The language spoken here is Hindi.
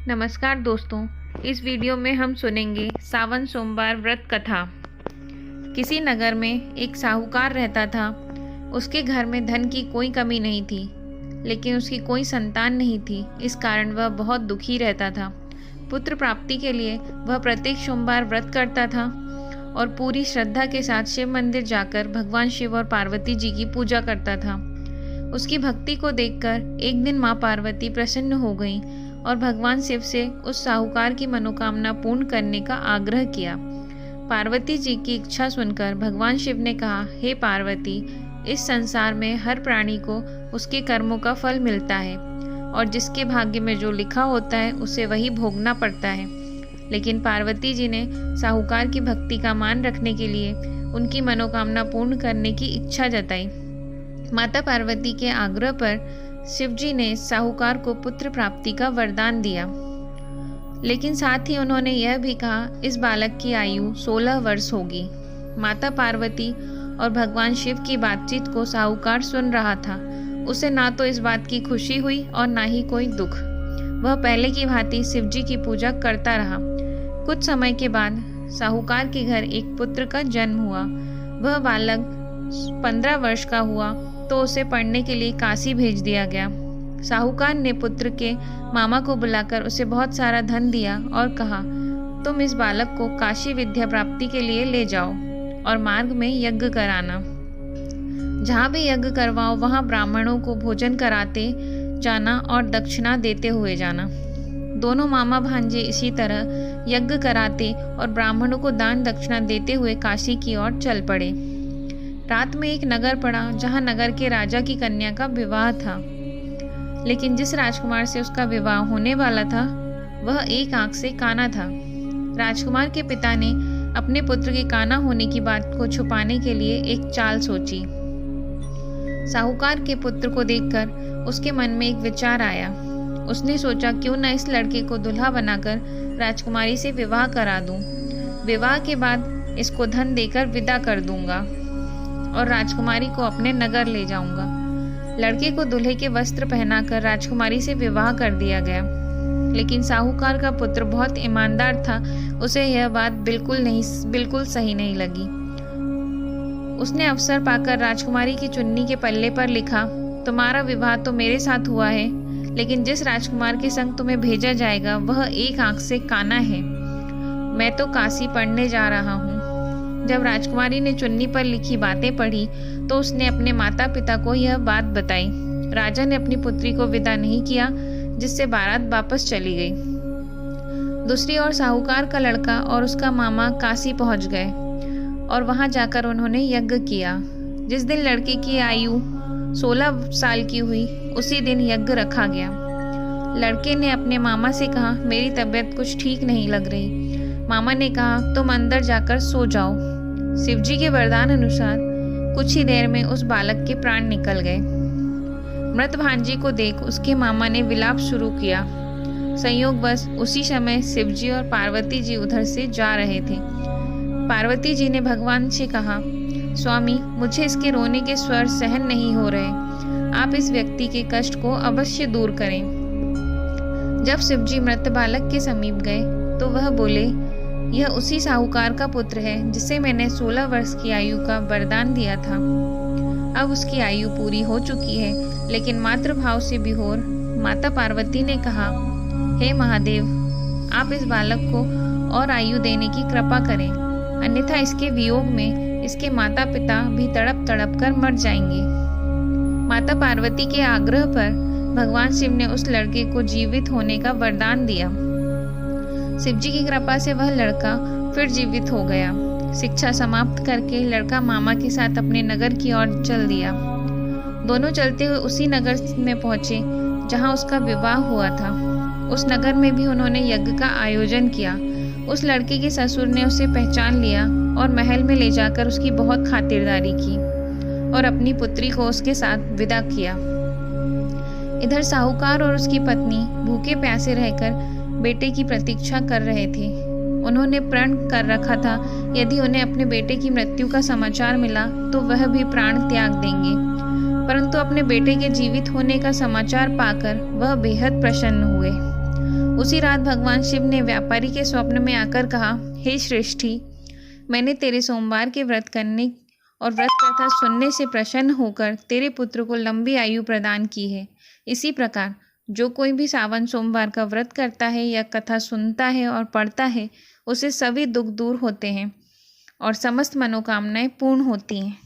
नमस्कार दोस्तों, इस वीडियो में हम सुनेंगे सावन सोमवार व्रत कथा। किसी नगर में एक साहूकार रहता था। उसके घर में धन की कोई कमी नहीं थी, लेकिन उसकी कोई संतान नहीं थी। इस कारण वह बहुत दुखी रहता था। पुत्र प्राप्ति के लिए वह प्रत्येक सोमवार व्रत करता था और पूरी श्रद्धा के साथ शिव मंदिर जाकर भगवान शिव और पार्वती जी की पूजा करता था। उसकी भक्ति को देखकर एक दिन माँ पार्वती प्रसन्न हो गईं और भगवान शिव से उस साहूकार की मनोकामना पूर्ण करने का आग्रह किया। पार्वती जी की इच्छा सुनकर भगवान शिव ने कहा, हे पार्वती, इस संसार में हर प्राणी को उसके कर्मों का फल मिलता है और जिसके भाग्य में जो लिखा होता है उसे वही भोगना पड़ता है। लेकिन पार्वती जी ने साहूकार की भक्ति का मान रखने के लिए उनकी मनोकामना पूर्ण करने की इच्छा जताई। माता पार्वती के आग्रह पर शिवजी ने साहूकार को पुत्र प्राप्ति का वरदान दिया, लेकिन साथ ही उन्होंने यह भी कहा, इस बालक की आयु 16 वर्ष होगी। माता पार्वती और भगवान शिव की बातचीत को साहूकार सुन रहा था। उसे ना तो इस बात की खुशी हुई और ना ही कोई दुख। वह पहले की भांति शिवजी की पूजा करता रहा। कुछ समय के बाद साहूकार के घर एक पुत्र का जन्म हुआ। वह बालक 15 वर्ष का हुआ तो उसे पढ़ने के लिए काशी भेज दिया गया। साहूकार ने पुत्र के मामा को बुलाकर उसे बहुत सारा धन दिया और कहा, तुम इस बालक को काशी विद्या प्राप्ति के लिए ले जाओ और मार्ग में यज्ञ कराना। जहाँ भी यज्ञ करवाओ वहाँ ब्राह्मणों को भोजन कराते जाना और दक्षिणा देते हुए जाना। दोनों मामा भांजे इसी तरह यज्ञ कराते और ब्राह्मणों को दान दक्षिणा देते हुए काशी की ओर चल पड़े। रात में एक नगर पड़ा जहाँ नगर के राजा की कन्या का विवाह था, लेकिन जिस राजकुमार से उसका विवाह होने वाला था वह एक आंख से काना था। राजकुमार के पिता ने अपने पुत्र के काना होने की बात को छुपाने के लिए एक चाल सोची। साहूकार के पुत्र को देखकर उसके मन में एक विचार आया। उसने सोचा, क्यों न इस लड़के को दूल्हा बनाकर राजकुमारी से विवाह करा दूं। विवाह के बाद इसको धन देकर विदा कर दूंगा और राजकुमारी को अपने नगर ले जाऊंगा। लड़के को दूल्हे के वस्त्र पहनाकर राजकुमारी से विवाह कर दिया गया, लेकिन साहूकार का पुत्र बहुत ईमानदार था। उसे यह बात बिल्कुल सही नहीं लगी। उसने अवसर पाकर राजकुमारी की चुन्नी के पल्ले पर लिखा, तुम्हारा विवाह तो मेरे साथ हुआ है, लेकिन जिस राजकुमार के संग तुम्हें भेजा जाएगा वह एक आंख से काना है। मैं तो काशी पढ़ने जा रहा हूँ। जब राजकुमारी ने चुन्नी पर लिखी बातें पढ़ी तो उसने अपने माता पिता को यह बात बताई। राजा ने अपनी पुत्री को विदा नहीं किया, जिससे बारात वापस चली गई। दूसरी ओर साहूकार का लड़का और उसका मामा काशी पहुंच गए और वहां जाकर उन्होंने यज्ञ किया। जिस दिन लड़के की आयु 16 साल की हुई उसी दिन यज्ञ रखा गया। लड़के ने अपने मामा से कहा, मेरी तबीयत कुछ ठीक नहीं लग रही। मामा ने कहा, तुम अंदर जाकर सो जाओ। शिवजी के वरदान अनुसार कुछ ही देर में उस बालक के प्राण निकल गए। मृत भांजी को देख उसके मामा ने विलाप शुरू किया। संयोगवश उसी समय शिवजी और पार्वती जी उधर से जा रहे थे। पार्वती जी ने भगवान से कहा, स्वामी, मुझे इसके रोने के स्वर सहन नहीं हो रहे। आप इस व्यक्ति के कष्ट को अवश्य दूर करें। जब शिवजी मृत बालक के समीप गए तो वह बोले, यह उसी साहूकार का पुत्र है जिसे मैंने 16 वर्ष की आयु का वरदान दिया था। अब उसकी आयु पूरी हो चुकी है, लेकिन मातृभाव से विभोर माता पार्वती ने कहा, हे महादेव, आप इस बालक को और आयु देने की कृपा करें, अन्यथा इसके वियोग में इसके माता पिता भी तड़प तड़प कर मर जाएंगे। माता पार्वती के आग्रह पर भगवान शिव ने उस लड़के को जीवित होने का वरदान दिया। शिवजी की कृपा से वह लड़का फिर जीवित हो गया। शिक्षा समाप्त करके लड़का मामा के साथ अपने नगर की ओर चल दिया। दोनों चलते हुए उसी नगर में पहुंचे जहां उसका विवाह हुआ था। उस नगर में भी उन्होंने यज्ञ का आयोजन किया। उस लड़के के ससुर ने उसे पहचान लिया और महल में ले जाकर उसकी बहुत खातिरदारी की और अपनी पुत्री को उसके साथ विदा किया। इधर साहूकार और उसकी पत्नी भूखे प्यासे रहकर बेटे की प्रतीक्षा कर रहे थे। उन्होंने प्रण कर रखा था, यदि उन्हें अपने बेटे की मृत्यु का समाचार मिला तो वह भी प्राण त्याग देंगे। परंतु अपने बेटे के जीवित होने का समाचार पाकर वह बेहद प्रसन्न हुए। उसी रात भगवान शिव ने व्यापारी के स्वप्न में आकर कहा, हे श्रेष्ठी, मैंने तेरे सोमवार के व्रत करने और व्रत कथा सुनने से प्रसन्न होकर तेरे पुत्र को लंबी आयु प्रदान की है। इसी प्रकार जो कोई भी सावन सोमवार का व्रत करता है या कथा सुनता है और पढ़ता है, उसे सभी दुख दूर होते हैं और समस्त मनोकामनाएं पूर्ण होती हैं।